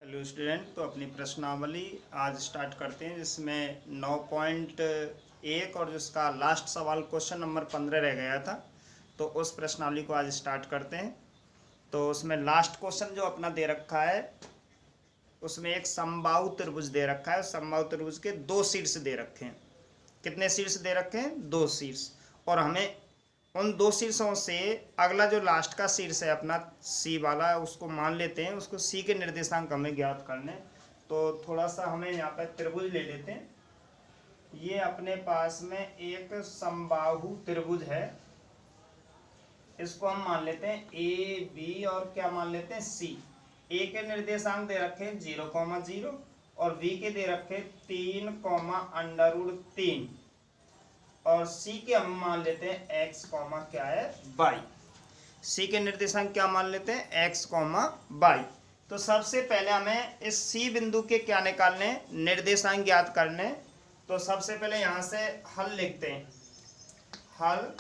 Hello student, तो अपनी प्रश्नावली आज स्टार्ट करते हैं जिसमें 9.1 और जिसका लास्ट सवाल क्वेश्चन नंबर 15 रह गया था। तो उस प्रश्नावली को आज स्टार्ट करते हैं। तो उसमें लास्ट क्वेश्चन जो अपना दे रखा है उसमें एक समबाहु त्रिभुज दे रखा है। समबाहु त्रिभुज के दो शीर्ष दे रखे हैं। कितने शीर्ष दे रखे हैं? दो शीर्ष। और हमें उन दो शीर्षों से अगला जो लास्ट का शीर्ष है अपना सी वाला, उसको मान लेते हैं। उसको सी के निर्देशांक हमें ज्ञात करने। तो थोड़ा सा हमें यहाँ पर त्रिभुज ले लेते हैं। ये अपने पास में एक समबाहु त्रिभुज है। इसको हम मान लेते हैं ए बी और क्या मान लेते हैं सी। ए के निर्देशांक दे रखे 0,0 और बी के दे रखे 3,√3 और सी के हम मान लेते हैं x, क्या है y। सी के निर्देशांक क्या मान लेते हैं? x, y। तो सबसे पहले हमें इस सी बिंदु के क्या निकालने? निर्देशांक ज्ञात करने। तो सबसे पहले यहाँ से हल लिखते हैं। हल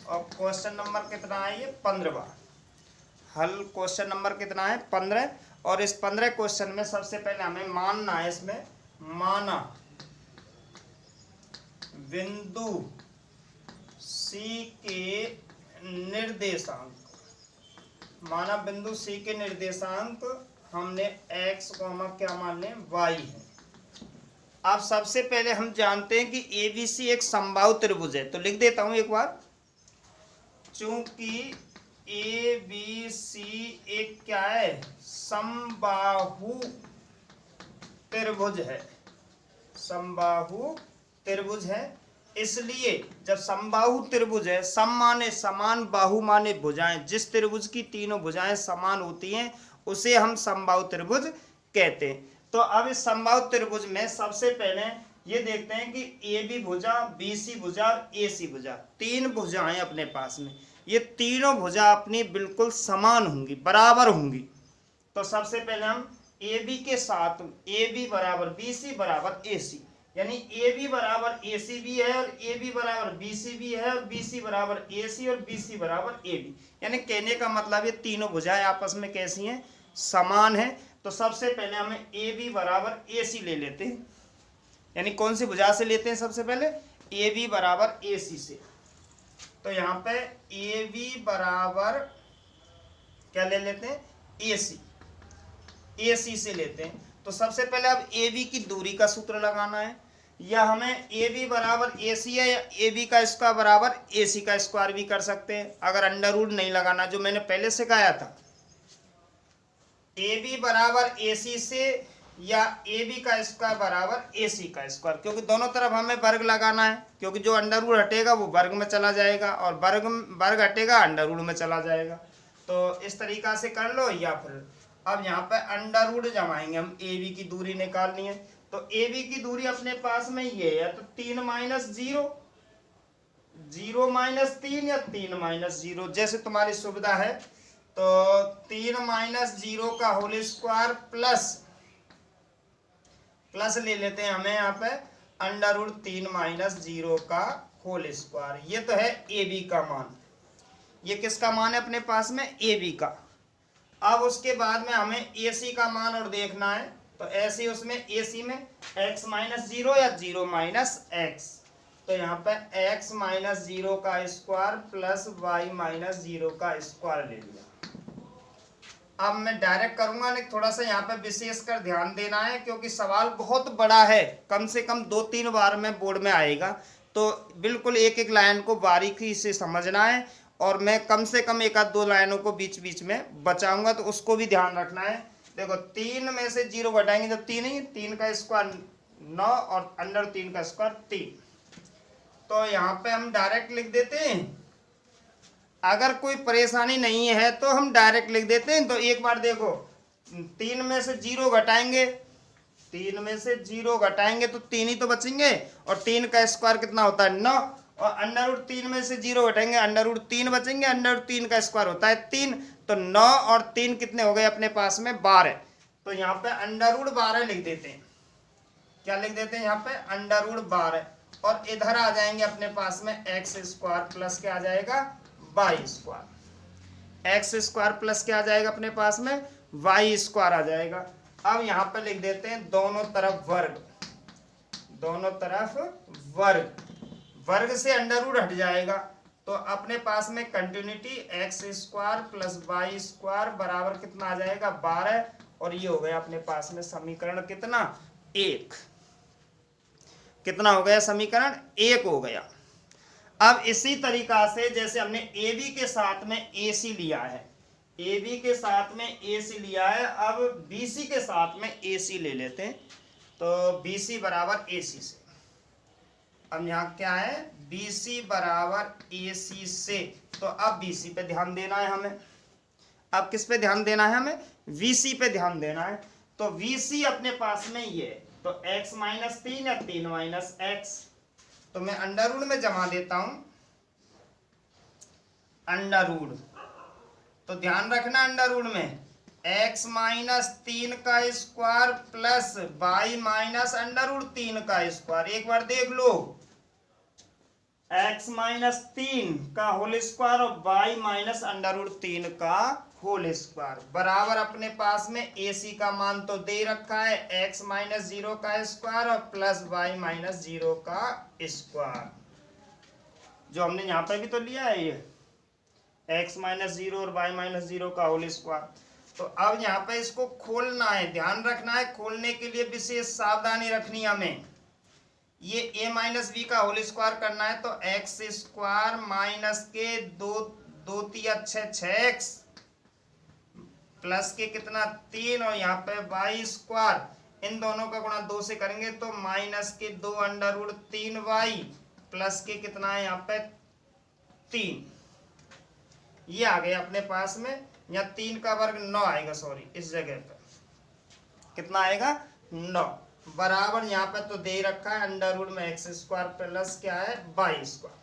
और क्वेश्चन नंबर कितना है? ये 15वां हल। क्वेश्चन नंबर कितना है? 15। और इस 15 क्वेश्चन में सबसे पहले हमें मानना है, इसमें माना बिंदु सी के निर्देशांक, माना बिंदु सी के निर्देशांक हमने x, क्या मान लें y है। अब सबसे पहले हम जानते हैं कि ABC एक समबाहु त्रिभुज है। तो लिख देता हूं एक बार। चूंकि ABC एक क्या है? समबाहु त्रिभुज है। समबाहु त्रिभुज है, इसलिए जब समबाहु त्रिभुज है, सम माने समान, बाहु माने भुजाएं, जिस त्रिभुज की तीनों भुजाएं समान होती हैं उसे हम समबाहु त्रिभुज कहते हैं। तो अब इस समबाहु त्रिभुज में सबसे पहले ये देखते हैं कि ए बी भुजा, बी सी भुजा और ए सी भुजा, तीन भुजाएं अपने पास में। ये तीनों भुजा अपनी बिल्कुल समान होंगी, बराबर होंगी। तो सबसे पहले हम ए बी के साथ ए बी बराबर बी सी बराबर ए सी, यानी ए बी बराबर ए सी भी है और ए बी बराबर बी सी भी है और बी सी बराबर ए सी और बी सी बराबर ए बी। यानी कहने का मतलब ये तीनों भुजाएं आपस में कैसी हैं? समान है। तो सबसे पहले हमें ए बी बराबर ए सी ले लेते हैं। यानी कौन सी भुजा से लेते हैं? सबसे पहले ए बी बराबर ए सी से। तो यहाँ पे ए बी बराबर क्या ले लेते हैं? ए सी। ए सी से लेते हैं। तो सबसे पहले अब ए बी की दूरी का सूत्र लगाना है। या हमें ए बी बराबर ए सी है, या ए बी का स्क्वायर बराबर ए सी का स्क्वायर भी कर सकते हैं, अगर अंडर रूट नहीं लगाना, जो मैंने पहले सिखाया था। ए बी बराबर ए सी से या ए बी का स्क्वायर बराबर ए सी का स्क्वायर, क्योंकि दोनों तरफ हमें वर्ग लगाना है, क्योंकि जो अंडर रूट हटेगा वो वर्ग में चला जाएगा और वर्ग हटेगा अंडर रूट में चला जाएगा। तो इस तरीका से कर लो। या फिर अब यहाँ पे अंडर रूट जमाएंगे हम, ए बी की दूरी निकालनी है। तो ए बी की दूरी अपने पास में ये है, तो 3 - 0, 0 - 3 या 3 - 0, जैसे तुम्हारी सुविधा है। तो 3 - 0 का होल स्क्वायर प्लस ले लेते हैं हमें यहाँ पे अंडर रूट 3 - 0 का होल स्क्वायर। ये तो है ए बी का मान। ये किसका मान है अपने पास में? ए बी का। अब उसके बाद में हमें ए सी का मान और देखना है। तो ऐसे उसमें ए सी में x - 0 या 0 - x। तो यहाँ पे x - 0 का स्क्वायर प्लस y - 0 का स्क्वायर ले लिया। अब मैं डायरेक्ट करूंगा, नहीं थोड़ा सा यहाँ पे विशेषकर ध्यान देना है, क्योंकि सवाल बहुत बड़ा है, कम से कम 2-3 बार में बोर्ड में आएगा। तो बिल्कुल एक एक लाइन को बारीकी से समझना है, और मैं कम से कम 1-2 लाइनों को बीच बीच में बचाऊंगा, तो उसको भी ध्यान रखना है। देखो 3 में से 0 घटाएंगे तो 3 ही, 3 का स्क्वायर 9 और अंडर 3 का स्क्वायर 3। तो यहाँ पे हम डायरेक्ट लिख देते हैं। अगर कोई परेशानी नहीं है तो हम डायरेक्ट लिख देते हैं। तो एक बार देखो, 3 में से 0 घटाएंगे, 3 में से 0 घटाएंगे तो 3 ही तो बचेंगे, और 3 का स्क्वायर कितना होता है? 9, और अंडर रूट 3 में से 0 घटाएंगे, अंडर रूट 3 बचेंगे, अंडर रूट 3 का स्क्वायर होता है 3। तो 9 और 3 कितने हो गए अपने पास में? 12। तो यहाँ पे अंडर रूट 12 लिख देते हैं। क्या लिख देते हैं यहाँ पे? Under root 12। और इधर आ जाएंगे अपने पास में एक्स स्क्वायर प्लस क्या आ जाएगा? Y square. X square plus क्या आ जाएगा अपने पास में? वाई स्क्वायर आ जाएगा। अब यहाँ पे लिख देते हैं दोनों तरफ वर्ग, दोनों तरफ वर्ग, वर्ग से अंडर रूट हट जाएगा तो अपने पास में continuity x square plus y square बराबर कितना आ जाएगा 12, और ये हो गया अपने पास में समीकरण कितना 1। कितना हो गया समीकरण 1 हो गया। अब इसी तरीका से जैसे हमने ए बी के साथ में ए सी लिया है, ए बी के साथ में ए सी लिया है, अब बी सी के साथ में ए सी ले लेते हैं। तो बी सी बराबर ए सी से, अब यहाँ क्या है बी सी बराबर ए सी से, तो अब बी सी पे ध्यान देना है हमें। अब किस पे ध्यान देना है हमें, वी सी पे ध्यान देना है। तो वी सी अपने पास में ये, तो x माइनस 3 या 3 माइनस एक्स, तो मैं अंडर रूट में जमा देता हूं, अंडर रूट, तो ध्यान रखना अंडर रूट में x माइनस 3 का square plus y minus under root 3 का स्क्वायर। एक बार देख लो, x माइनस 3 का होल स्क्वायर और y माइनस अंडर रूट 3 का होल स्क्वायर बराबर अपने पास में AC का मान तो दे रखा है x माइनस 0 का स्क्वायर और प्लस y माइनस 0 का स्क्वायर, जो हमने यहाँ पे भी तो लिया है ये x माइनस 0 और y माइनस 0 का होल स्क्वायर। तो अब यहाँ पे इसको खोलना है, ध्यान रखना है, खोलने के लिए विशेष सावधानी रखनी है हमें। ये a माइनस बी का होल स्क्वायर करना है तो एक्स स्क्वायर माइनस के दो तिया 6x प्लस के कितना 3 और यहाँ पे y स्क्वायर, इन दोनों का गुणा 2 से करेंगे तो माइनस के 2 अंडर रूट 3y प्लस के कितना है यहाँ पे 3, ये आ गया अपने पास में। यहाँ 3 का वर्ग 9 आएगा, सॉरी इस जगह पे कितना आएगा 9, बराबर यहाँ पे तो दे रखा है अंडर रूट में एक्स स्क्वायर प्लस क्या है वाई स्क्वायर।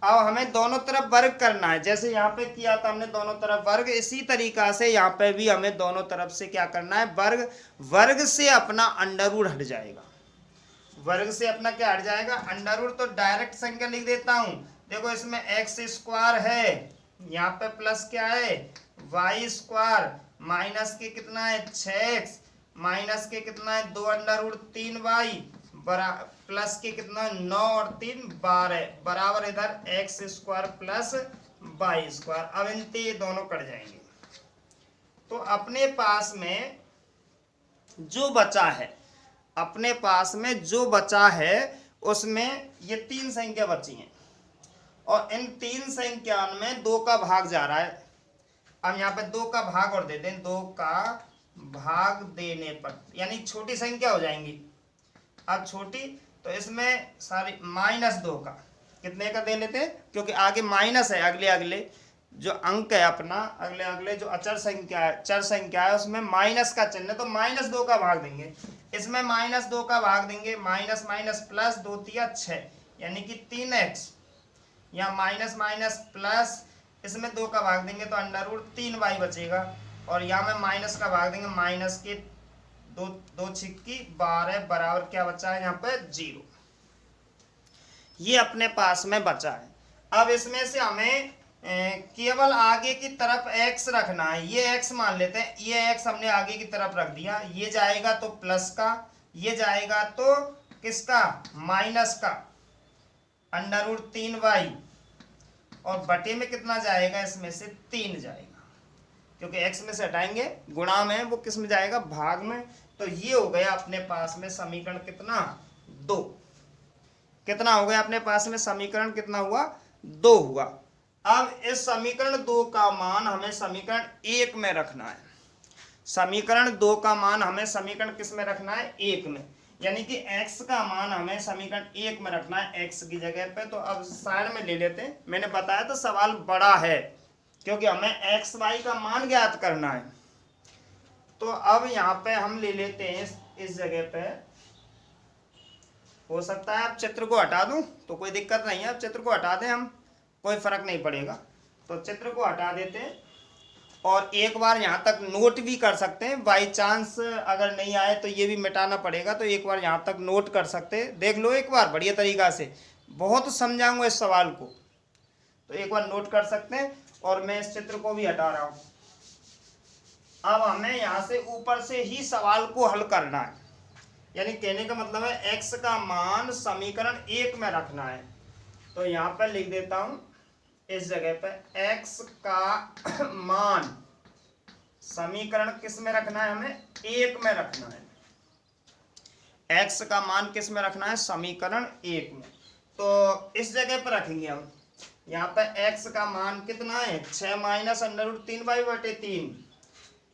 अब हमें दोनों तरफ वर्ग करना है, जैसे यहाँ पे किया था हमने दोनों तरफ वर्ग, इसी तरीका से यहाँ पे भी हमें दोनों तरफ से क्या करना है वर्ग। वर्ग से अपना अंडर रूट हट जाएगा, वर्ग से अपना क्या हट जाएगा अंडर रूट, तो डायरेक्ट संख्या लिख देता हूं। देखो इसमें एक्स स्क्वायर है, यहाँ पे प्लस क्या है वाई स्क्वायर माइनस के कितना है 6x माइनस के कितना है 2 अंडर रूट 3y प्लस के कितना 9 और 3 12 बराबर इधर x square plus y square. अब इनते ये दोनों कट जाएंगे तो अपने पास में जो बचा है, अपने पास में जो बचा है उसमें ये 3 संख्या बची हैं और इन 3 संख्या में 2 का भाग जा रहा है। अब यहाँ पे 2 का भाग और दे दें, 2 का भाग देने पर यानी छोटी संख्या हो जाएंगी। अब छोटी तो इसमें सारी -2 का कितने का दे लेते हैं, क्योंकि आगे माइनस है, अगले अगले जो अंक है अपना, अगले अगले जो अचर संख्या है चर संख्या है उसमें माइनस का चिन्ह है तो -2 का भाग देंगे। इसमें -2 का भाग देंगे, माइनस माइनस प्लस 2 तिया 6 यानी कि 3x, या माइनस माइनस प्लस इसमें 2 का भाग देंगे तो अंडर रूट 3y बचेगा, और यहाँ में माइनस का भाग देंगे, माइनस के 2 छिक्की 12 बराबर क्या बचा है यहाँ पे 0। ये अपने पास में बचा है। अब इसमें से हमें केवल आगे की तरफ x रखना है, ये x मान लेते हैं, ये x हमने आगे की तरफ रख दिया, ये जाएगा तो प्लस का, ये जाएगा तो किसका माइनस का अंडर रूट 3y, और बटे में कितना जाएगा इसमें से 3 जाएगा, क्योंकि x में से हटाएंगे गुणा में वो किस में जाएगा भाग में। तो ये हो गया अपने पास में समीकरण कितना 2, कितना हो गया अपने पास में समीकरण कितना हुआ 2 हुआ। अब इस समीकरण 2 का मान हमें समीकरण 1 में रखना है, समीकरण 2 का मान हमें समीकरण किस में रखना है 1 में, यानी कि x का मान हमें समीकरण 1 में रखना है x की जगह पे। तो अब साइड में ले लेते हैं, मैंने बताया तो सवाल बड़ा है क्योंकि हमें x y का मान ज्ञात करना है। तो अब यहाँ पे हम ले लेते हैं इस जगह पे, हो सकता है आप चित्र को हटा दूं तो कोई दिक्कत नहीं है, आप चित्र को हटा दें हम, कोई फर्क नहीं पड़ेगा। तो चित्र को हटा देते हैं और एक बार यहाँ तक नोट भी कर सकते हैं, बाई चांस अगर नहीं आए तो ये भी मिटाना पड़ेगा, तो एक बार यहाँ तक नोट कर सकते हैं। देख लो एक बार बढ़िया तरीका से, बहुत समझाऊंगा इस सवाल को, तो एक बार नोट कर सकते हैं। और मैं इस चित्र को भी हटा रहा हूँ। अब हमें यहाँ से ऊपर से ही सवाल को हल करना है, यानी कहने का मतलब है x का मान समीकरण 1 में रखना है। तो यहाँ पर लिख देता हूं इस जगह पर x का मान समीकरण किस में रखना है, हमें 1 में रखना है। x का मान किस में रखना है, समीकरण 1 में। तो इस जगह पर रखेंगे हम, यहाँ पर x का मान कितना है, 6 माइनस अंडर रूट 3y बटे 3,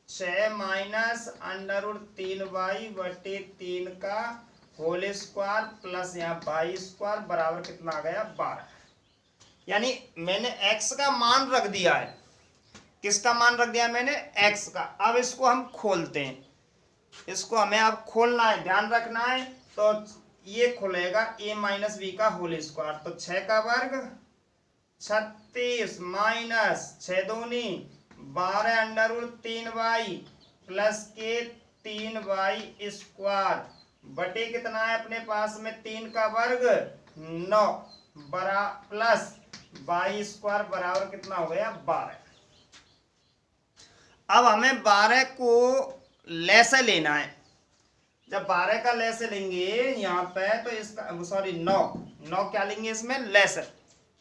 6 माइनस अंडर रूट 3y बटे 3 का होल स्क्वायर प्लस यहाँ y स्क्वायर बराबर कितना आ गया, 12। यानी मैंने x का मान रख दिया है, किसका मान रख दिया मैंने, x का। अब इसको हम खोलते हैं, इसको हमें अब खोलना है, ध्यान रखना है। तो ये खुलेगा a माइनस बी का होल स्क्वायर, तो 6 का वर्ग 36 माइनस 6 दूनी 12 अंडर रूट 3y प्लस के 3y स्क्वायर बटे कितना है अपने पास में 3 का वर्ग 9 बरा प्लस y स्क्वायर बराबर कितना हो गया, 12। अब हमें 12 को लेसे लेना है। जब 12 का लेसे लेंगे यहाँ पे, तो इसका सॉरी 9 क्या लेंगे इसमें, लेसे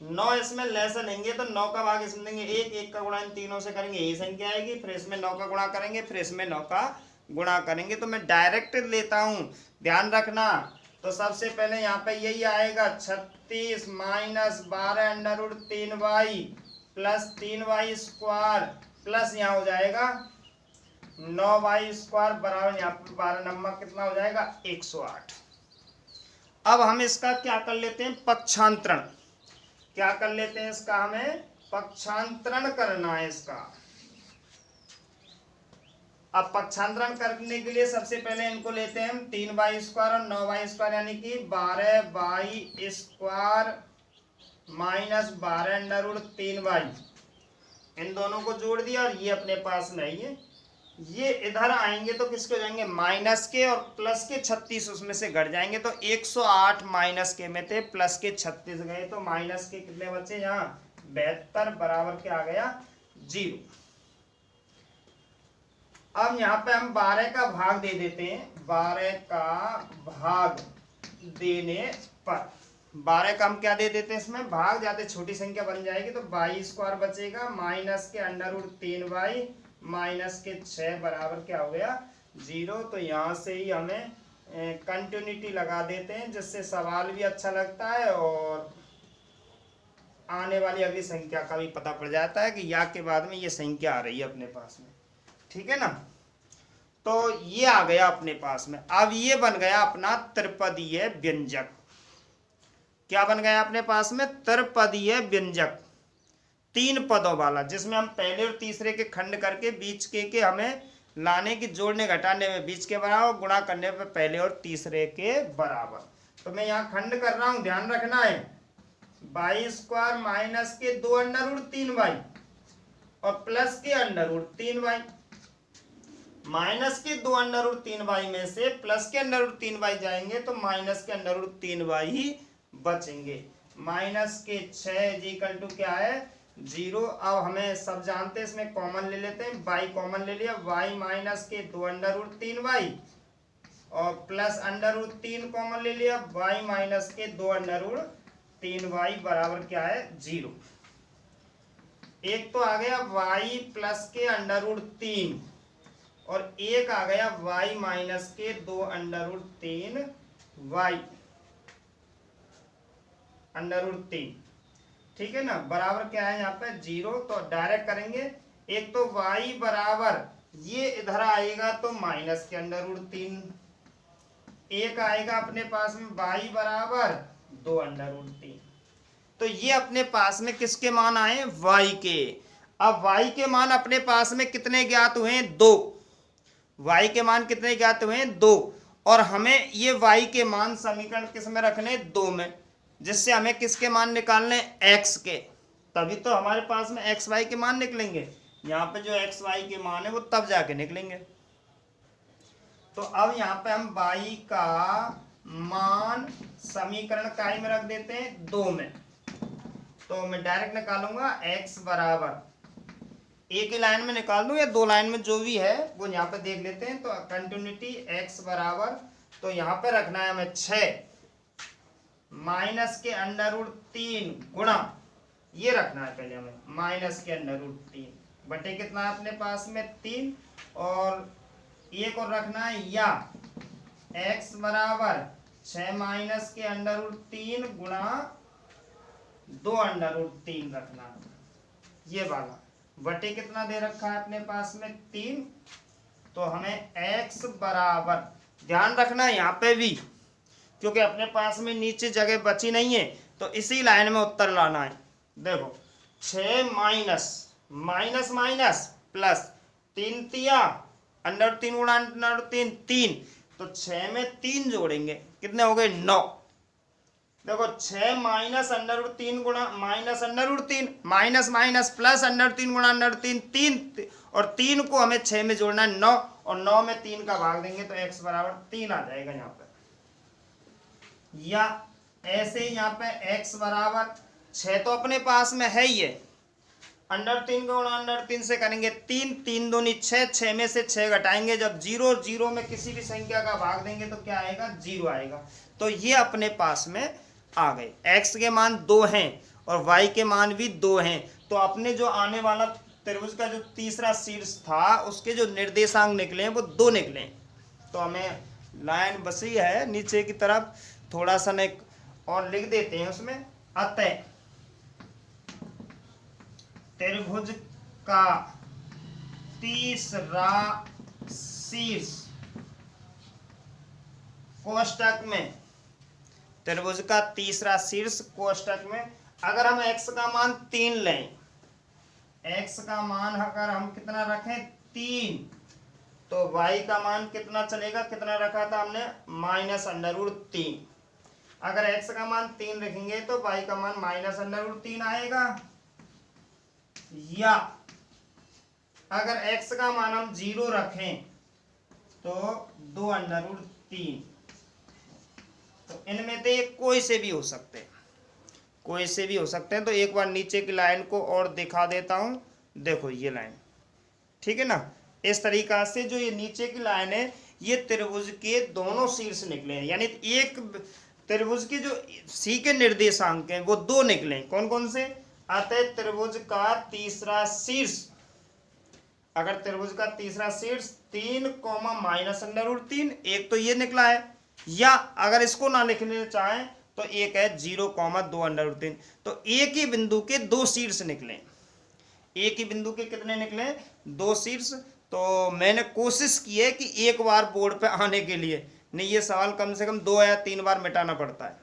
9 इसमें लेसे लेंगे, तो 9 का भाग इसमें देंगे 1 का गुणा इन तीनों से करेंगे, यही संख्या आएगी। फिर इसमें 9 का गुणा करेंगे, फिर इसमें 9 का गुणा करेंगे। तो मैं डायरेक्ट लेता हूं, ध्यान रखना। तो सबसे पहले यहाँ पे यही आएगा 36 minus 12 under root 3y plus 3y square plus यहाँ हो जाएगा 9y स्क्वायर बराबर यहाँ पर 12 नंबर कितना हो जाएगा, 108। अब हम इसका क्या कर लेते हैं, पक्षांतरण। क्या कर लेते हैं इसका, हमें पक्षांतरण करना है इसका। अब पक्षांतरण करने के लिए सबसे पहले इनको लेते हैं हम 3y स्क्वायर और 9y स्क्वायर, यानी कि 12y square minus 12 under root 3y, इन दोनों को जोड़ दिया और ये अपने पास नहीं है। ये इधर आएंगे तो किसके हो जाएंगे, माइनस के, और प्लस के 36 उसमें से घट जाएंगे। तो 108 माइनस के में थे, प्लस के 36 गए, तो माइनस के कितने बचे यहाँ 72 बराबर क्या आ गया, 0। अब यहाँ पे हम 12 का भाग दे देते हैं। 12 का भाग देने पर 12 का हम क्या दे देते हैं, इसमें भाग जाते छोटी संख्या बन जाएगी, तो y स्क्वायर बचेगा माइनस के अंडर रूट 3y माइनस के 6 बराबर क्या हो गया, 0। तो यहाँ से ही हमें कंटिन्यूटी लगा देते हैं, जिससे सवाल भी अच्छा लगता है और आने वाली अगली संख्या का भी पता पड़ जाता है कि या के बाद में ये संख्या आ रही है अपने पास में, ठीक है ना। तो ये आ गया अपने पास में। अब ये बन गया अपना त्रिपदीय व्यंजक। क्या बन गया अपने पास में, त्रिपदीय व्यंजक, 3 पदों वाला, जिसमें हम पहले और तीसरे के खंड करके बीच के हमें लाने की, जोड़ने घटाने में बीच के बराबर, गुणा करने पे पहले और तीसरे के बराबर। तो मैं यहाँ खंड कर रहा हूं, ध्यान रखना है। y स्क्वायर माइनस के 2 अंडर रूट 3y और प्लस के अंडर रूट 3y, माइनस के 2 अंडर रूट 3y में से प्लस के अंडर रूट 3y जाएंगे तो माइनस के अंडर रूट 3y ही बचेंगे। माइनस के 6 इक्वल टू क्या है, 0। अब हमें सब जानते हैं, इसमें कॉमन ले लेते हैं, y कॉमन ले लिया, y माइनस के 2 अंडर रूट 3y और प्लस अंडर रूट 3 कॉमन ले लिया, y माइनस के 2 अंडर रूट 3y बराबर क्या है, 0। एक तो आ गया y प्लस के अंडर रूट 3 और एक आ गया y माइनस के 2 under root 3y under root 3, ठीक है ना, बराबर क्या है यहाँ पे, 0। तो डायरेक्ट करेंगे, एक तो y बराबर ये इधर आएगा तो माइनस के अंडर रूट 3, एक आएगा अपने पास में y बराबर 2 अंडर रूट 3। तो ये अपने पास में किसके मान आए, y के। अब y के मान अपने पास में कितने ज्ञात हुए हैं, 2। y के मान कितने ज्ञात हुए हैं, 2। और हमें ये y के मान समीकरण किस में रखने, 2 में, जिससे हमें किसके मान निकालने, x के। तभी तो हमारे पास में x y के मान निकलेंगे। यहाँ पे जो x y के मान है वो तब जाके निकलेंगे। तो अब यहाँ पे हम y का मान समीकरण काय में रख देते हैं, 2 में। तो मैं डायरेक्ट निकालूंगा x बराबर एक ही लाइन में निकाल दूं या दो लाइन में, जो भी है वो यहाँ पे देख लेते हैं। तो कंटिन्यूटी x बराबर, तो यहाँ पे रखना है हमें 6 माइनस के √3 गुणा, ये रखना है पहले हमें, माइनस के √3 बटे कितना है अपने पास में 3, और एक और रखना है या x बराबर 6 माइनस के √3 गुणा 2√3 रखना, ये वाला बटे कितना दे रखा है अपने पास में 3। तो हमें x बराबर, ध्यान रखना है यहाँ पे भी, क्योंकि अपने पास में नीचे जगह बची नहीं है, तो इसी लाइन में उत्तर लाना है। देखो 6 माइनस माइनस माइनस प्लस 3 तिया √3 गुणा √3 3, तो 6 में 3 जोड़ेंगे कितने हो गए 9। देखो 6 माइनस √3 गुणा माइनस √3 माइनस माइनस प्लस √3 गुणा √3 3, और 3 को हमें 6 में जोड़ना है 9, और 9 में 3 का भाग देंगे तो x बराबर 3 आ जाएगा यहाँ पे। या ऐसे यहाँ पे x बराबर 6 तो अपने पास में है ही है, √3 को √3 से करेंगे 3, 3 दूनी 6, 6 में से 6 घटाएंगे, जब 0 0 में किसी भी संख्या का भाग देंगे तो क्या आएगा 0 आएगा। तो ये अपने पास में आ गए, x के मान 2 हैं और y के मान भी 2 हैं। तो अपने जो आने वाला त्रिभुज का जो तीसरा शीर्ष था उसके जो निर्देशांक निकले हैं वो 2 निकले। तो हमें लाइन बसी है नीचे की तरफ, थोड़ा सा ने और लिख देते हैं उसमें, अतः त्रिभुज का तीसरा शीर्ष कोष्टक में, त्रिभुज का तीसरा शीर्ष कोष्टक में, अगर हम x का मान 3 लें, x का मान अगर हम कितना रखें 3, तो y का मान कितना चलेगा, कितना रखा था हमने -√3। अगर x का मान 3 रखेंगे तो y का मान -√3 आएगा। या अगर x का मान हम 0 रखें तो 2√3। तो इनमें से कोई से भी हो सकते हैं, कोई से भी हो सकते हैं। तो एक बार नीचे की लाइन को और दिखा देता हूं, देखो ये लाइन, ठीक है ना। इस तरीका से जो ये नीचे की लाइन है, ये त्रिभुज के दोनों शीर्ष निकले हैं, यानी एक त्रिभुज के जो सी के निर्देशांक हैं वो 2 निकले। कौन कौन से? अतः त्रिभुज का तीसरा शीर्ष, अगर त्रिभुज का तीसरा शीर्ष 3, -√3, एक तो ये निकला है, या अगर इसको ना लिखने चाहें तो एक है 0, 2√3। तो एक ही बिंदु के 2 शीर्ष निकले, एक ही बिंदु के कितने निकले 2 शीर्ष। तो मैंने कोशिश की है कि एक बार बोर्ड पे आने के लिए, नहीं ये सवाल कम से कम 2 या 3 बार मिटाना पड़ता है।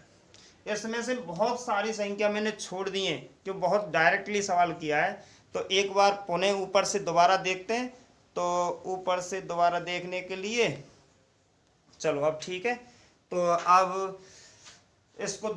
इसमें से बहुत सारी संख्या मैंने छोड़ दी है कि बहुत डायरेक्टली सवाल किया है। तो एक बार पुनः ऊपर से दोबारा देखते हैं। तो ऊपर से दोबारा देखने के लिए चलो अब ठीक है। तो अब इसको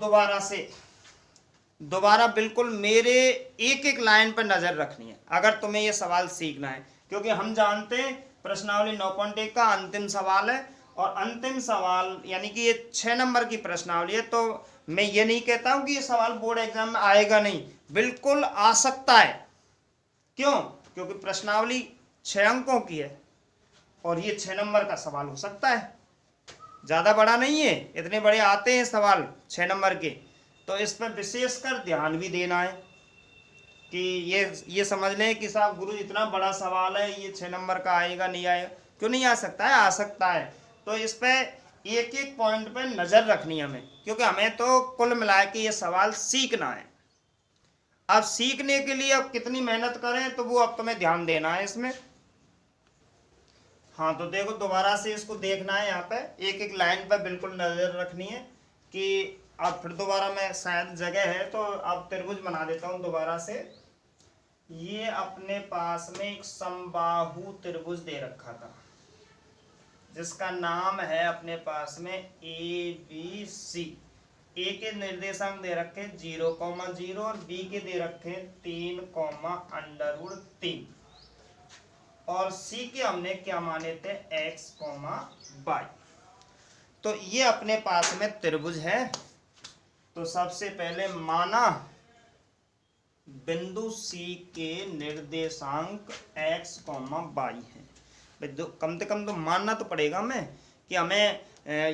दोबारा बिल्कुल मेरे एक एक लाइन पर नज़र रखनी है अगर तुम्हें ये सवाल सीखना है, क्योंकि हम जानते हैं प्रश्नावली 9.1 का अंतिम सवाल है, और अंतिम सवाल यानी कि ये 6 नंबर की प्रश्नावली है। तो मैं ये नहीं कहता हूं कि ये सवाल बोर्ड एग्जाम में आएगा नहीं, बिल्कुल आ सकता है। क्यों? क्योंकि प्रश्नावली 6 अंकों की है और ये 6 नंबर का सवाल हो सकता है, ज़्यादा बड़ा नहीं है, इतने बड़े आते हैं सवाल 6 नंबर के। तो इस पर विशेषकर ध्यान भी देना है कि ये समझ लें कि साहब गुरु इतना बड़ा सवाल है, ये 6 नंबर का आएगा नहीं आएगा। क्यों नहीं आ सकता है? आ सकता है। तो इस पर एक एक पॉइंट पे नज़र रखनी है हमें, क्योंकि हमें तो कुल मिला के ये सवाल सीखना है। अब सीखने के लिए अब कितनी मेहनत करें तो वो अब तुम्हें ध्यान देना है इसमें। हाँ तो देखो दोबारा से इसको देखना है, यहाँ पे एक एक लाइन पर बिल्कुल नज़र रखनी है कि अब फिर दोबारा मैं शायद जगह है तो अब त्रिभुज बना देता हूँ दोबारा से। ये अपने पास में एक समबाहु त्रिभुज दे रखा था जिसका नाम है अपने पास में ABC। ए के निर्देशांक दे रखे 0, 0 और बी के दे रखे 3, √3, और सी के हमने क्या माने थे x, y। तो ये अपने पास में त्रिभुज है। तो सबसे पहले माना बिंदु सी के निर्देशांक x, y है। कम से कम तो मानना तो पड़ेगा हमें कि हमें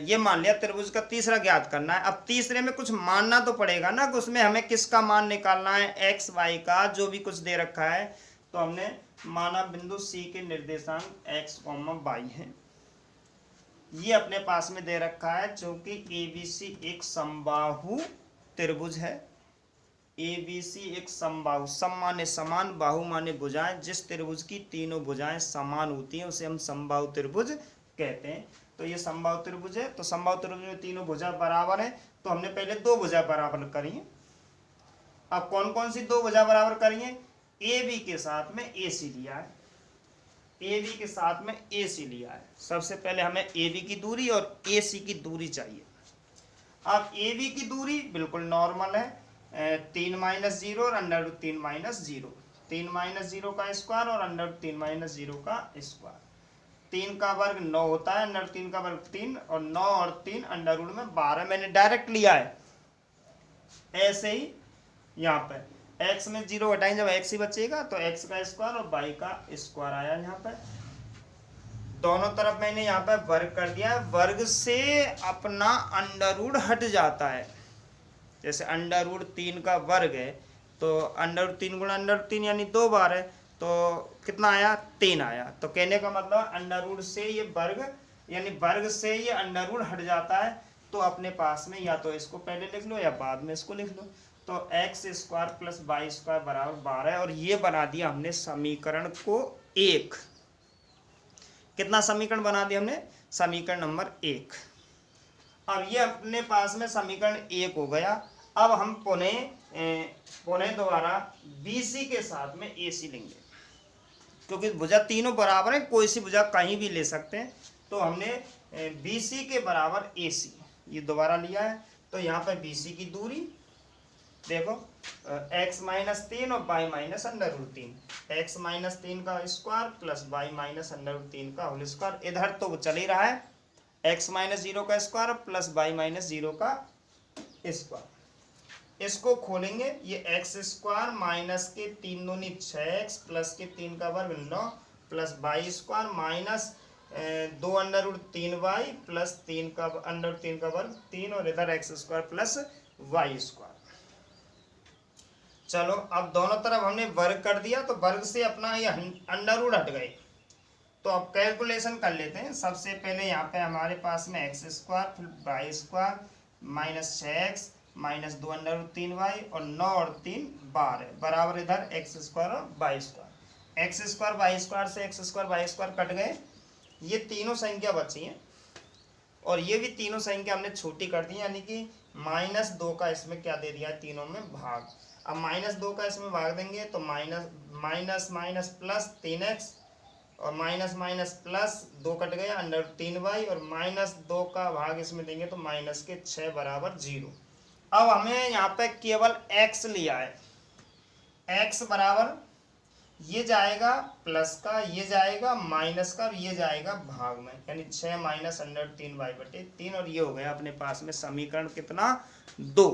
ये मान लिया त्रिभुज का तीसरा ज्ञात करना है। अब तीसरे में कुछ मानना तो पड़ेगा ना कि उसमें हमें किसका मान निकालना है, x y का जो भी कुछ दे रखा है। तो हमने माना बिंदु C के निर्देशांक x, y है। ये अपने पास में दे रखा है चूंकि ABC एक समबाहु त्रिभुज है। ABC एक समबाहु, सम माने समान, बाहु माने भुजाएं, जिस त्रिभुज की तीनों भुजाएं समान होती हैं उसे हम समबाहु त्रिभुज कहते हैं। तो ये समबाहु त्रिभुज है। तो समबाहु त्रिभुज में तीनों भुजा बराबर है। तो हमने पहले दो भुजा बराबर करी है। अब कौन कौन सी दो भुजा बराबर करी है? AB के साथ में AC लिया है। AB के साथ में AC लिया है। सबसे पहले हमें AB की दूरी और AC की दूरी चाहिए। अब AB की दूरी बिल्कुल नॉर्मल है, 3 - 0 और √3 - 0, 3 - 0 का स्क्वायर और √3 - 0 का स्क्वायर। 3 का वर्ग 9 होता है, √3 का वर्ग 3, और 9 और 3 अंडर रूट में 12 मैंने डायरेक्ट लिया है। ऐसे ही यहाँ पे x में 0 हटाएंगे जब x ही बचेगा तो x का स्क्वायर और y का स्क्वायर आया। यहाँ पे दोनों तरफ मैंने यहाँ पे वर्ग कर दिया है। वर्ग से अपना अंडर रूट हट जाता है। जैसे अंडर रूट 3 का वर्ग है तो अंडर रूट 3 गुणा अंडर रूट 3 यानी 2 बार है, तो कितना आया? 3 आया। तो कहने का मतलब अंडर रूट से ये वर्ग यानी वर्ग से ये अंडर रूट हट जाता है। तो अपने पास में या तो इसको पहले लिख लो या बाद में इसको लिख लो। तो x square plus y square बराबर 12 है। और ये बना दिया हमने समीकरण को 1। कितना समीकरण बना दिया हमने? समीकरण नंबर 1। अब ये अपने पास में समीकरण 1 हो गया। अब हम पुनः दोबारा BC के साथ में AC लेंगे, क्योंकि भुजा तीनों बराबर है, कोई सी भुजा कहीं भी ले सकते हैं। तो हमने BC के बराबर AC ये दोबारा लिया है। तो यहाँ पे BC की दूरी देखो, x - 3 और y - √3, x - 3 का स्क्वायर प्लस y - √3 का होल स्क्वायर। इधर तो चल ही रहा है, x - 0 का स्क्वायर प्लस y - 0 का स्क्वायर। इसको खोलेंगे, ये x स्क्वायर माइनस के 3 दूनी 6x प्लस के 3 का वर्ग 9 plus y square minus 2 √3y plus 3 का √3 का वर्ग 3, और इधर x square plus y square. चलो अब दोनों तरफ हमने वर्ग कर दिया तो वर्ग से अपना ये अंडर रूट हट गए। तो अब कैलकुलेशन कर लेते हैं। सबसे पहले यहाँ पे हमारे पास में x स्क्वायर फिर y square minus 6x minus 2 √3y और 9 और 3 12 बराबर इधर x स्क्वायर और y square. x square y square से x square y square cut गए। ये तीनों संख्या बची हैं और ये भी तीनों संख्या हमने छोटी कर दी, यानी कि -2 का इसमें क्या दे दिया है? तीनों में भाग। अब -2 का इसमें भाग देंगे तो माइनस माइनस प्लस 3x और माइनस माइनस प्लस 2 कट गया √3y और -2 का भाग इसमें देंगे तो -6 बराबर 0। अब हमें यहाँ पे केवल x लिया है। x बराबर ये जाएगा प्लस का, ये जाएगा माइनस का और ये जाएगा भाग में, यानी 6 माइनस √3y/3, और ये हो गया अपने पास में समीकरण कितना? 2।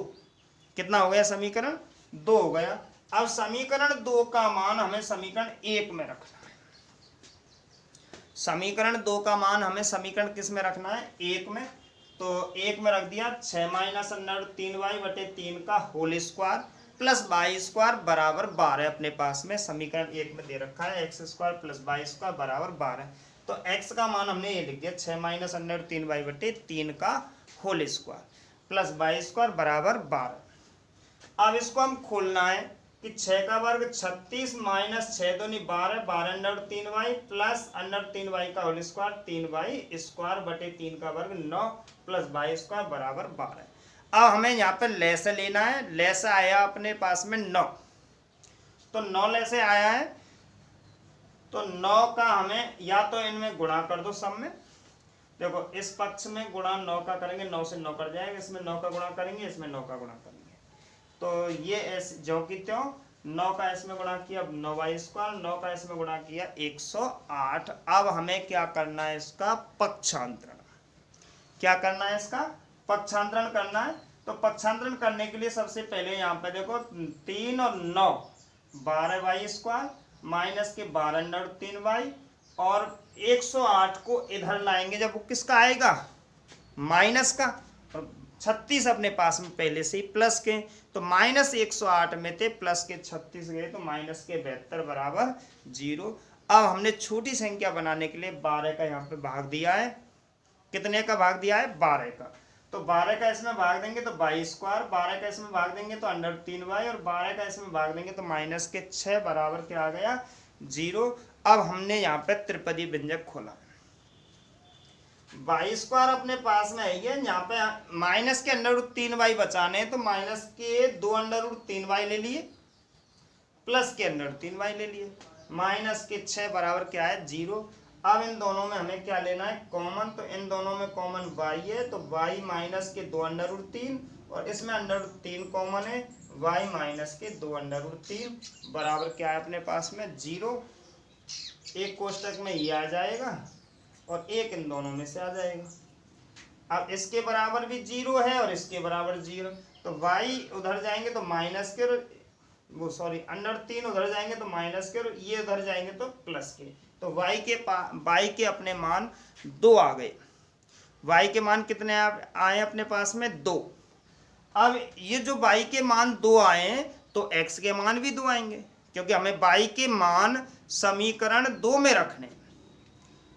कितना हो गया? समीकरण 2 हो गया। अब समीकरण 2 का मान हमें समीकरण 1 में रखना है। समीकरण 2 का मान हमें समीकरण किस में रखना है? 1 में। तो 1 में रख दिया 6 माइनस √3y/3 का whole square plus y square बराबर 12 अपने पास में समीकरण 1 में दे रखा है। x square plus y square बराबर 12। तो x का मान हमने ये लिख दिया 6 माइनस √3y/3 का whole square plus y square बराबर 12। अब इसको हम खोलना है कि 6 का वर्ग 36 माइनस 6 दूनी 12 √3y प्लस √3y का होल स्क्वायर 3y स्क्वायर बटे 3 का वर्ग 9 प्लस y स्क्वायर बराबर 12। अब हमें यहाँ पे लैस लेना है। लैस आया अपने पास में 9, तो 9 लैसे आया है तो 9 का हमें या तो इनमें गुणा कर दो सब में। देखो इस पक्ष में गुणा 9 का करेंगे, 9 से 9 कट जाएगा, इसमें 9 का गुणा करेंगे, इसमें 9 का गुणा करेंगे। तो ये ऐसे ज्यों की त्यों 9 का इसमें गुणा किया 9y स्क्वायर, 9 का इसमें गुणा किया 108। अब हमें क्या करना है? इसका पक्षांतरण। क्या करना है? इसका पक्षांतरण करना है। तो पक्षांतरण करने के लिए सबसे पहले यहाँ पे देखो 3 और 9 12y² माइनस के 12√3y और 108 को इधर लाएंगे जब वो किसका आएगा, माइनस का। और 36 अपने पास में पहले से ही प्लस के, तो -108 में थे, प्लस के 36 गए, तो माइनस के 72 बराबर 0। अब हमने छोटी संख्या बनाने के लिए 12 का यहाँ पे भाग दिया है। कितने का भाग दिया है, 12 का। तो 12 का इसमें भाग देंगे तो y², 12 का इसमें भाग देंगे तो √3y, और 12 का इसमें भाग देंगे तो माइनस के 6 बराबर क्या आ गया, 0। अब हमने यहाँ पे त्रिपदी व्यंजक खोला। y² अपने पास में है, यहाँ पे माइनस के √3y बचाने, तो माइनस के 2√3y ले लिए, प्लस के √3y ले लिए, माइनस के 6 बराबर क्या है, 0। अब इन दोनों में हमें क्या लेना है, कॉमन। तो इन दोनों में कॉमन y है, तो y माइनस के 2√3 और इसमें √3 कॉमन है, y माइनस के 2√3 बराबर क्या है अपने पास में, 0। एक कोष्टक में ये आ जाएगा और एक इन दोनों में से आ जाएगा। अब इसके बराबर भी 0 है और इसके बराबर 0, तो y उधर जाएंगे तो माइनस के, √3 उधर जाएंगे तो माइनस के, और ये उधर जाएंगे तो प्लस के। तो y के अपने मान 2 आ गए। y के मान कितने आए अपने पास में, 2। अब ये जो y के मान 2 आए तो x के मान भी 2 आएंगे, क्योंकि हमें y के मान समीकरण 2 में रखने।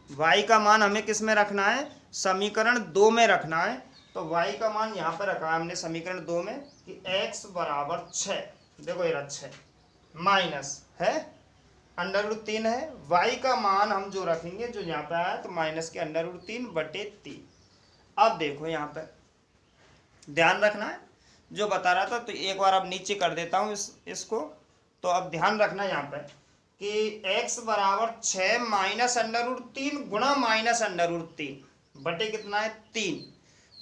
y का मान हमें किस में रखना है, समीकरण 2 में रखना है। तो y का मान यहाँ पर रखा है हमने समीकरण 2 में कि x बराबर 6, देखो ये 6 माइनस है √3 है। y का मान हम जो रखेंगे, जो यहाँ पे आया, तो माइनस के √3/3। अब देखो यहाँ पे ध्यान रखना है, जो बता रहा था, तो एक बार अब नीचे कर देता हूँ इसको। तो अब ध्यान रखना यहाँ पे कि x बराबर 6 माइनस √3 गुणा माइनस √3 बटे कितना है, 3।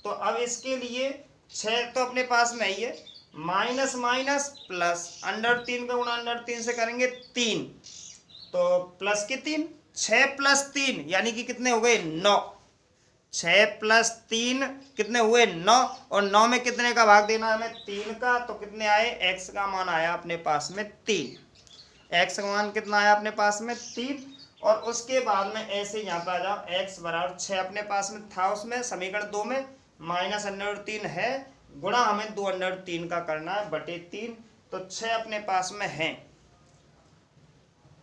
तो अब इसके लिए 6 तो अपने पास में ही है, माइनस माइनस प्लस, √3 का गुणा √3 से करेंगे 3, तो प्लस के 3, 6 + 3 यानी कि कितने हो गए, 9। 6 + 3 कितने हुए, 9, और 9 में कितने का भाग देना है हमें, 3 का। तो कितने आए, x का मान आया अपने पास में 3। x का मान कितना आया अपने पास में, 3। और उसके बाद में ऐसे यहाँ पे आ जाओ, x बराबर 6 अपने पास में था, उसमें समीकरण 2 में माइनस √3 है, गुणा हमें 2√3 का करना है बटे 3। तो 6 अपने पास में है,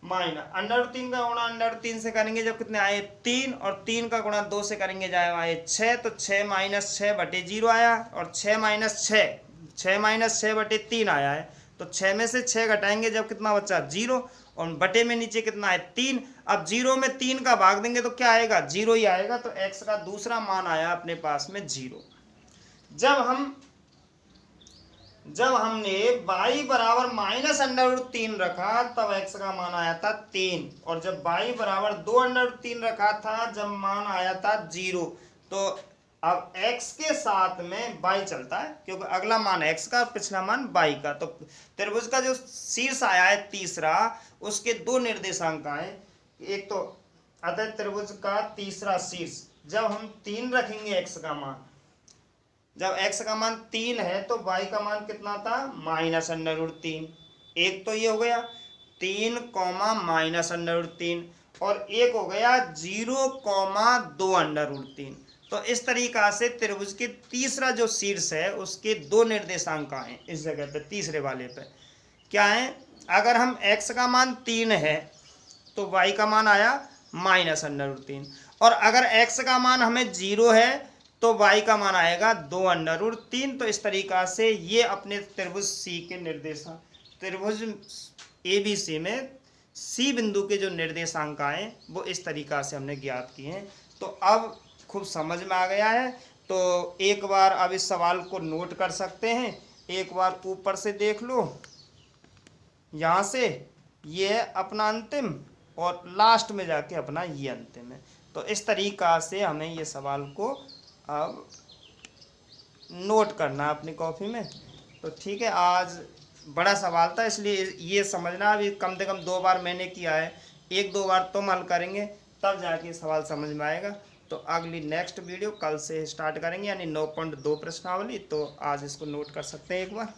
माइनस √3 का गुणा √3 से करेंगे जब कितने आए, 3, और 3 का गुणा 2 से करेंगे जाए आए 6, तो 6 - 6 बटे 0 आया, और 6 - 6 बटे 3 आया है। तो 6 में से 6 घटाएंगे जब कितना बचा, 0, और बटे में नीचे कितना है, 3। अब 0 में 3 का भाग देंगे तो क्या आएगा, 0 ही आएगा। तो x का दूसरा मान आया अपने पास में 0। जब हमने y बराबर -√3 रखा तब x का मान आया था 3, और जब y बराबर 2√3 रखा था जब मान आया था 0। तो अब x के साथ में y चलता है, क्योंकि अगला मान x का और पिछला मान y का। तो त्रिभुज का जो शीर्ष आया है तीसरा, उसके 2 निर्देशांक आए, एक तो अतः त्रिभुज का तीसरा शीर्ष, जब हम 3 रखेंगे x का मान, जब x का मान 3 है तो y का मान कितना था, -√3। एक तो ये हो गया 3, -√3, और एक हो गया 0, 2√3। तो इस तरीका से त्रिभुज के तीसरा जो शीर्ष है उसके 2 निर्देशांक आए इस जगह पे, तीसरे वाले पे क्या है, अगर हम x का मान 3 है तो y का मान आया -√3, और अगर x का मान हमें 0 है तो y का मान आएगा 2√3। तो इस तरीका से ये अपने त्रिभुज C के निर्देशांक, त्रिभुज ABC में C बिंदु के जो निर्देशांक आए वो इस तरीका से हमने ज्ञात किए हैं। तो अब खूब समझ में आ गया है। तो एक बार अब इस सवाल को नोट कर सकते हैं, एक बार ऊपर से देख लो, यहाँ से ये अपना अंतिम और लास्ट में जाके अपना ये अंतिम है। तो इस तरीका से हमें ये सवाल को अब नोट करना अपनी कॉपी में। तो ठीक है, आज बड़ा सवाल था इसलिए ये समझना, अभी कम से कम 2 बार मैंने किया है, 1-2 बार तुम हल करेंगे तब जाके सवाल समझ में आएगा। तो अगली नेक्स्ट वीडियो कल से स्टार्ट करेंगे, यानी 9.2 प्रश्नावली। तो आज इसको नोट कर सकते हैं एक बार।